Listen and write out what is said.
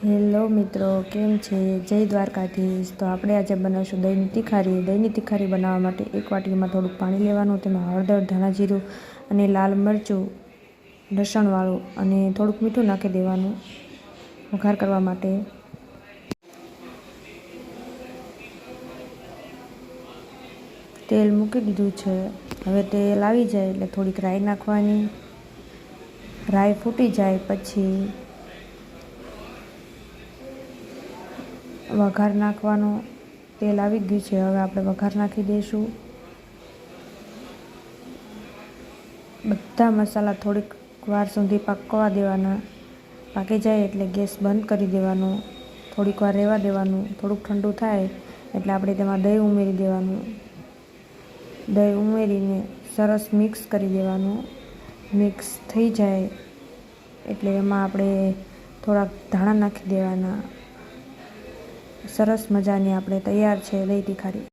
Hello મિત્રો, કેમ છે? જય દ્વારકાધીશ। તો આપણે આજે બનાવીશું દહીંની તિખારી। દહીંની તિખારી બનાવવા માટે એક વાટકીમાં થોડુંક પાણી લેવાનું, તેમાં હળદર, ધાણા જીરું અને લાલ મરચું લસણવાળું અને થોડુંક મીઠું નાખી દેવાનું વઘાર કરવા માટે। તેલ મૂકી દીધું છે। હવે તેલ આવી જાય એટલે થોડીક રાઈ નાખવાની। રાઈ ફૂટી જાય પછી વઘાર નાખવાનો। તેલ આવી ગયું છે, હવે આપણે વઘાર નાખી દઈશું। બધા મસાલા થોડીક વાર સુધી પાકવા દેવાના। પાકી જાય એટલે ગેસ બંધ કરી દેવાનો, થોડીક વાર રહેવા દેવાનું। થોડુંક ઠંડુ થાય એટલે આપણે તેમાં દહીં ઉમેરી દેવાનું। દહીં ઉમેરીને સરસ મિક્સ કરી દેવાનું। મિક્સ થઈ જાય એટલે એમાં આપણે થોડાક ધાણા નાખી દેવાના। સરસ મજાની આપણે તૈયાર છે દહીં તિખારી।